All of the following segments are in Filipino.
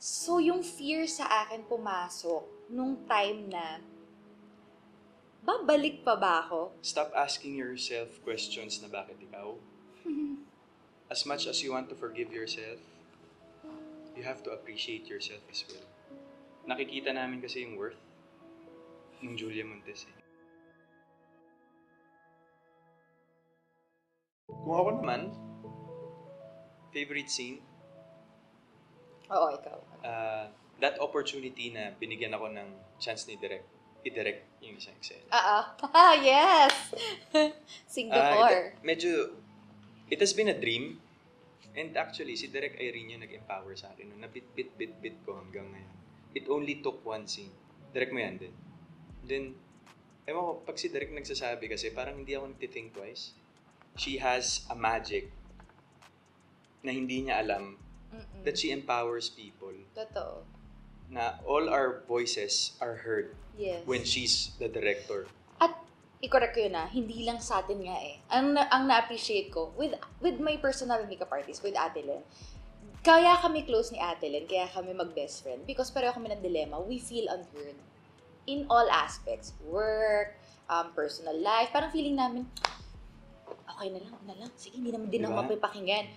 So, yung fear sa akin pumasok nung time na, babalik pa ba ako? Stop asking yourself questions na bakit ikaw. As much as you want to forgive yourself, you have to appreciate yourself as well. Nakikita namin kasi yung worth ng Julia Montes eh. Kung ako naman, favorite scene, Oo, ikaw. that opportunity na binigyan ako ng chance ni i-direct yung isang eksena. Yes! Singapore. It has been a dream. And actually, si Direk Irene yung nag-empower sa akin. Nabit ko hanggang ngayon. It only took one scene. Direk mo yan din. Then, ewan ko, pag si Direk nagsasabi kasi, parang hindi ako nagtithink twice. She has a magic na hindi niya alam that she empowers people. Totoo. Na all our voices are heard Yes. when she's the director. At i-correct ko yun hindi lang sa atin nga eh. Ang na-appreciate ko, with my personal makeup artist, with Ate Len, kaya kami close ni Ate Len, kaya kami mag-best friend. Because pareho kami ng dilemma, we feel unheard. In all aspects. Work, personal life. Parang feeling namin, okay na lang. Sige, hindi naman din ako mapapakinggan.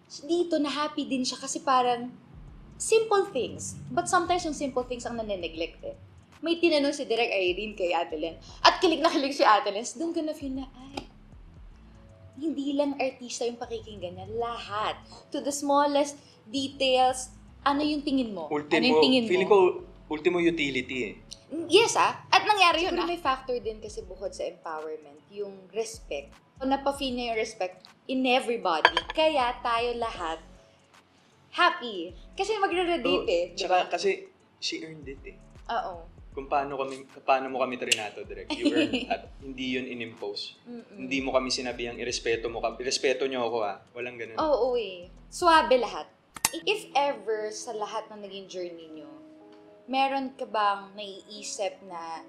Dito, na happy din siya kasi parang simple things. But sometimes yung simple things ang nane-neglect eh. May tinanong si Direk Irene kay Ate Len. At kilig na kilig si Ate Len. Doon ka na feel na, hindi lang artista yung pakikinggan niya. Lahat. To the smallest details. Ano yung tingin mo? Ano yung tingin mo? Feeling ko, ultimo utility eh. Yes At nangyari yun May factor din kasi bukod sa empowerment, yung respect. Napafeel niya yung respect in everybody. Kaya tayo lahat happy. Kasi magre-relate eh. Tsaka kasi she earned it eh. Oo. Kung paano mo kami trinato, direct. You earned at hindi yun in-impose. Hindi mo kami sinabihang irespeto nyo ako Walang ganun. Oo eh. Suwabe lahat. If ever sa lahat ng naging journey nyo, meron ka bang naiisip na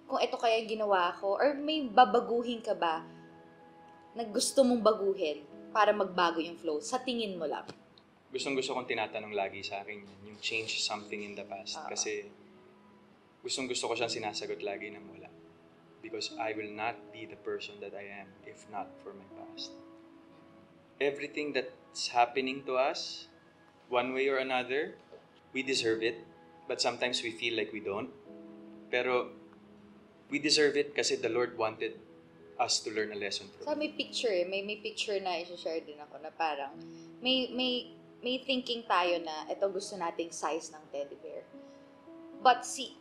kung ito kaya ginawa ko or may babaguhin ka ba na gusto mong baguhin para magbago yung flow? Sa tingin mo lang. Gustong-gusto kong tinatanong lagi sa akin yung change something in the past. Kasi gustong-gusto ko siyang sinasagot lagi ng wala. Because I will not be the person that I am if not for my past. Everything that's happening to us, one way or another, we deserve it. But sometimes we feel like we don't. Pero we deserve it kasi the Lord wanted us to learn a lesson from May picture may picture na i-share din ako na parang may thinking tayo na ito gusto nating size ng teddy bear. But si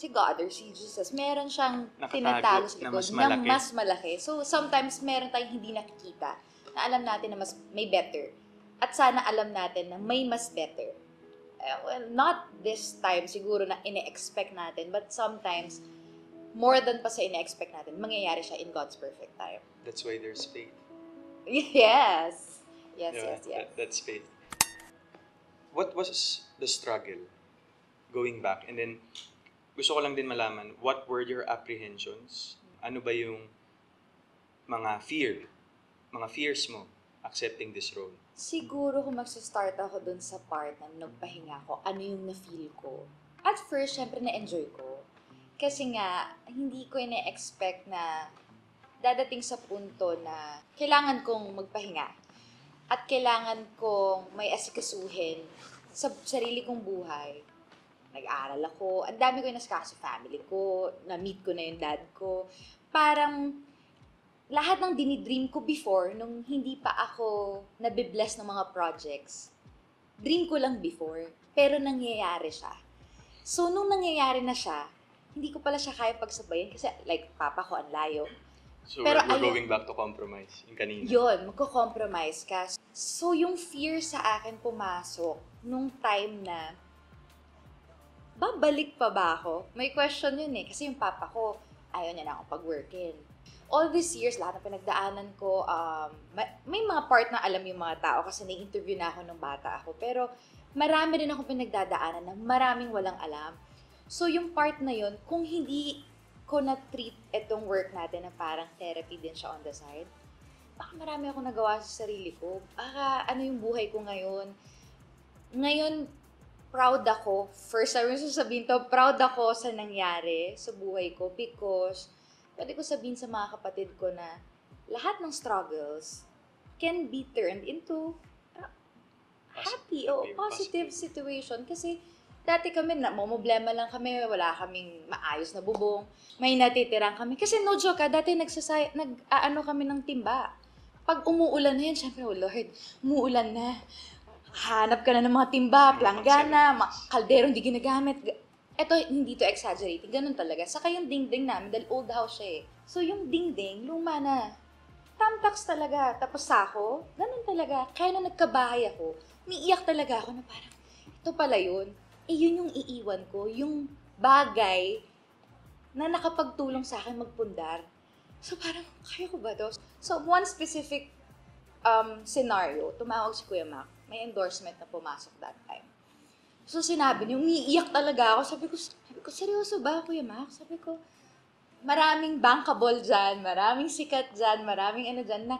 God or si Jesus, meron siyang tinatago sa likod ng mas malaki. So, sometimes meron tayong hindi nakikita na alam natin na mas may better. At sana alam natin na may mas better. Well, not this time siguro na ine-expect natin, but sometimes, more than pa sa ine-expect natin, mangyayari siya in God's perfect time. That's why there's faith. Yes. Yes. That's faith. What was the struggle going back? And then, gusto ko lang din malaman, what were your apprehensions? Ano ba yung mga fears mo accepting this role? Siguro kung magsa-start ako dun sa part na nagpahinga ko, ano yung na-feel ko. At first, syempre na-enjoy ko. Kasi nga, hindi ko ina-expect na dadating sa punto na kailangan kong magpahinga. At kailangan kong may asikasuhin sa sarili kong buhay. Nag-aaral ako, ang dami ko yung nasikaso sa family ko, na-meet ko na yung dad ko. Parang lahat ng dinidream ko before, nung hindi pa ako nabibless ng mga projects, dream ko lang before, pero nangyayari siya. So, nung nangyayari na siya, hindi ko pala siya kaya pagsabayin kasi like, papa ko ang layo. So, pero we're going back to compromise, yung kanina. Yun, magko-compromise ka. So, yung fear sa akin pumasok nung time na, babalik pa ba ako? May question yun eh, kasi yung papa ko, ayaw niya na akong pag-workin. All these years, lahat ng pinagdaanan ko, may mga part na alam yung mga tao kasi na-interview na ako nung bata ako. Pero marami rin akong pinagdadaanan na maraming walang alam. So yung part na yun, kung hindi ko na-treat itong work natin na parang therapy din siya on the side, baka marami akong nagawa sa sarili ko. Baka ano yung buhay ko ngayon. Ngayon, proud ako, first time yung sasabihin to, proud ako sa nangyari sa buhay ko because pwede ko sabihin sa mga kapatid ko na lahat ng struggles can be turned into happy o positive situation. Kasi dati kami, mamumblema lang kami, wala kaming maayos na bubong, may natitirang kami. Kasi no joke dati nag-aano kami ng timba. Pag umuulan na yan, syempre, oh Lord, umuulan na. Hanap ka na ng mga timba, planggana, kaldero hindi ginagamit. Eto, hindi to exaggerating, ganun talaga. Saka yung dingding namin, dahil old house siya eh. So yung dingding, luma na. Tamtax talaga. Tapos sako, ganun talaga. Kaya nung nagkabahay ako, umiiyak talaga ako na parang, ito pala yun. Eh yun yung iiwan ko, yung bagay na nakapagtulong sa akin magpundar. So parang, kaya ko ba to? So one specific scenario, tumawag si Kuya Mac, may endorsement na pumasok that time. So sinabi niya, umiiyak talaga ako. Sabi ko, seryoso ba Kuya Mac? Sabi ko, maraming bankable dyan, maraming sikat dyan, maraming ano dyan na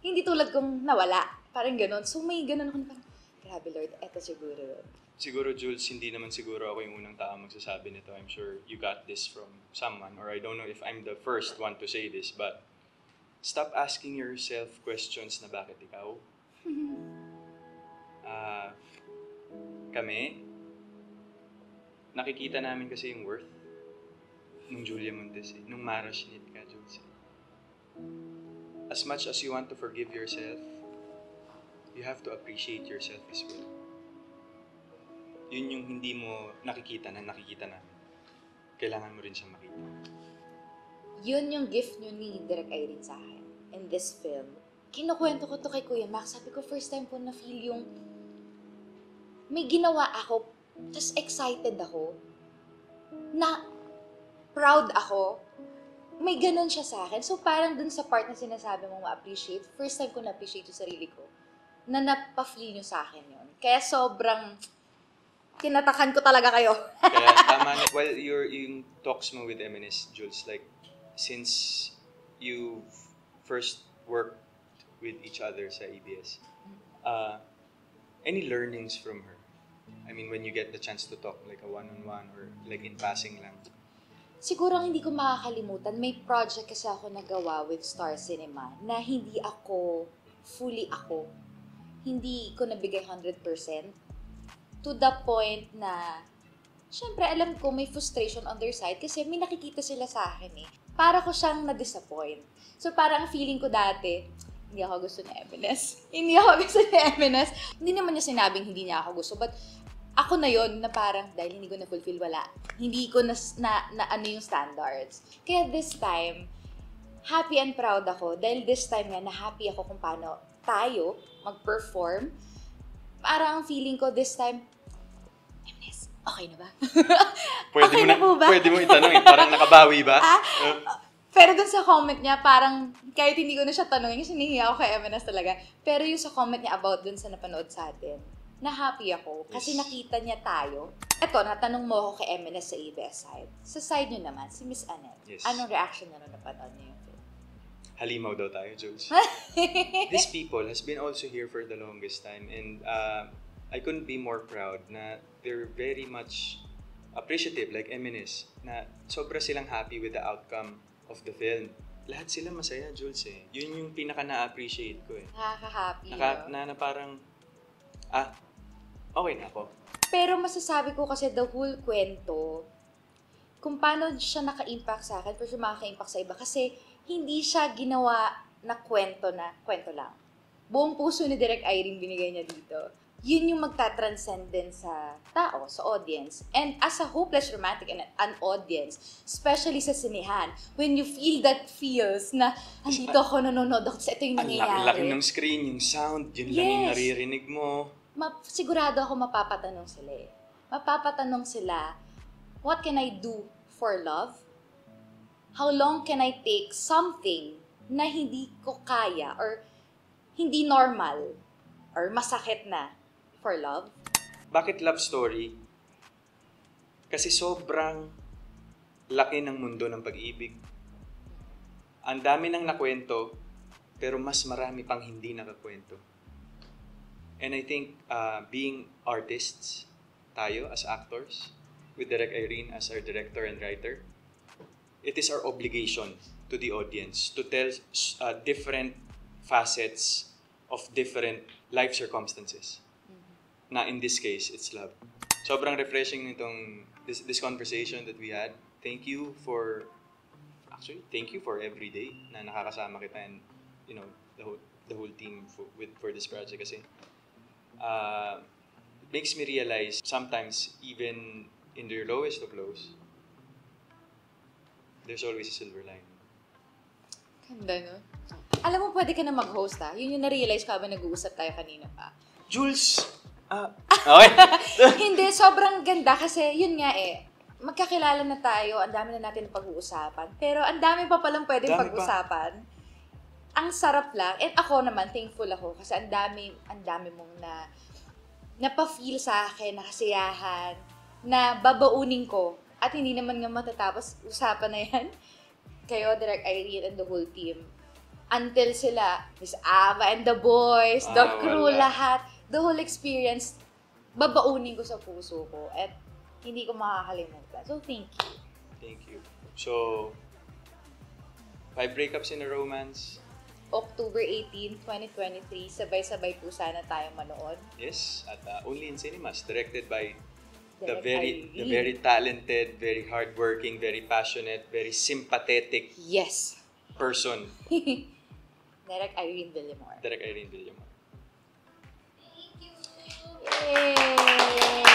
hindi tulad kong nawala. Parang ganun. So may ganun ako na parang, grabe Lord, eto siguro yun. Siguro, Jules, hindi naman siguro ako yung unang tao magsasabi nito. I'm sure you got this from someone, or I don't know if I'm the first one to say this, but stop asking yourself questions na bakit ikaw. Kami, nakikita namin kasi yung worth nung Julia Montes, nung Mara Schnitt ka, Jules. As much as you want to forgive yourself, you have to appreciate yourself as well. Yun yung hindi mo nakikita na nakikita namin. Kailangan mo rin siyang makita. Yun yung gift nyo ni Direk Irene sa akin in this film. Kinukwento ko to kay Kuya Mac. Sabi ko, first time ko na-feel yung may ginawa ako, tas excited ako, na proud ako. May ganun siya sa akin. So parang dun sa part na sinasabi mo ma-appreciate, first time ko na-appreciate yung sarili ko, na napa-feel nyo sa akin yun. Kaya sobrang kinatakan ko talaga kayo. Kaya tama na. Well, yung talks mo with MNS, Jules, like, since you first worked with each other sa ABS, any learnings from her? I mean, when you get the chance to talk, like a one-on-one or like in passing lang. Siguro hindi ko makakalimutan, may project kasi ako nagawa with Star Cinema na hindi ako fully ako. Hindi ko nabigay 100%. To the point na, syempre alam ko may frustration on their side kasi may nakikita sila sa akin eh. Para ko siyang na-disappoint. So parang feeling ko dati, hindi ako gusto ni MNS. Hindi ako gusto ni MNS. Hindi naman niya sinabing hindi niya ako gusto. But ako na yon na parang dahil hindi ko na-fulfill, wala. Hindi ko na ano yung standards. Kaya this time, happy and proud ako. Dahil this time nga, na-happy ako kung paano tayo mag-perform. Parang ang feeling ko this time, MNS, okay na ba? Okay na po ba? Pwede mo itanong, parang nakabawi ba? Pero dun sa comment niya, parang kahit hindi ko na siya tanongin, kasi nahihiya ako kay MNS talaga. Pero yung sa comment niya about dun sa napanood sa atin, na-happy ako kasi nakita niya tayo. Eto, natanong mo ako kay MNS sa ABS side. Sa side niyo naman, si Miss Annette. Yes. Anong reaction na napanood niyo yung film? Halimaw daw tayo, Jules. These people has been also here for the longest time, and I couldn't be more proud na they're very much appreciative, like MNS, na sobra silang happy with the outcome of the film. Lahat sila masaya, Jules eh. Yun yung pinaka na-appreciate ko eh. Nakaka-happy. Na parang, okay na ako. Pero masasabi ko kasi the whole kwento, kung paano siya naka-impact sa akin, pero siya makaka-impact sa iba. Kasi hindi siya ginawa na kwento lang. Buong puso ni Direk Irene binigay niya dito. Yun yung magta-transcend din sa tao, sa audience. And as a hopeless romantic and an audience, especially sa sinehan, when you feel that feels na andito ako, nanonood ako, ito yung nangyayari. Ang laki ng screen, yung sound, yun lang yung naririnig mo. Sigurado ako mapapatanong sila eh. Mapapatanong sila, what can I do for love? How long can I take something na hindi ko kaya or hindi normal or masakit na for love? Bakit love story? Kasi sobrang laki ng mundo ng pag-ibig. Ang dami nang nakwento, pero mas marami pang hindi nakakwento. And I think being artists, tayo as actors, with Direk Irene as our director and writer, it is our obligation to the audience to tell different facets of different life circumstances. Na in this case, it's love. Sobrang refreshing nitong this conversation that we had. Thank you for every day na nakakasama kita and the whole team for this project kasi it makes me realize sometimes even in their lowest of lows, there's always a silver lining. Ganda, no? Alam mo, pwede ka na mag-host, ha? Yun yung na-realize ko habang nag-uusap tayo kanina pa. Jules! Okay. Hindi, sobrang ganda kasi yun nga magkakilala na tayo, ang dami na natin pag-uusapan. Pero ang dami pa palang pwedeng pag-usapan. Ang sarap lang. And ako naman, thankful ako kasi ang dami mong napafeel sa akin, nakasiyahan, na babaunin ko. At hindi naman nga matatapos usapan na yan. Kayo, Direk Irene and the whole team. Until sila, Miss Ava and the boys, the crew, lahat, the whole experience, babaunin ko sa puso ko. At hindi ko makakalimutan. So, thank you. Thank you. So, 5 breakups in a romance. October 18, 2023, sabay-sabay po sana tayong manood. Yes, at only in cinemas. Directed by the Direk very talented, very hardworking, very passionate, very sympathetic person. Direk Irene Villamor. Direk Irene Villamor. Yay!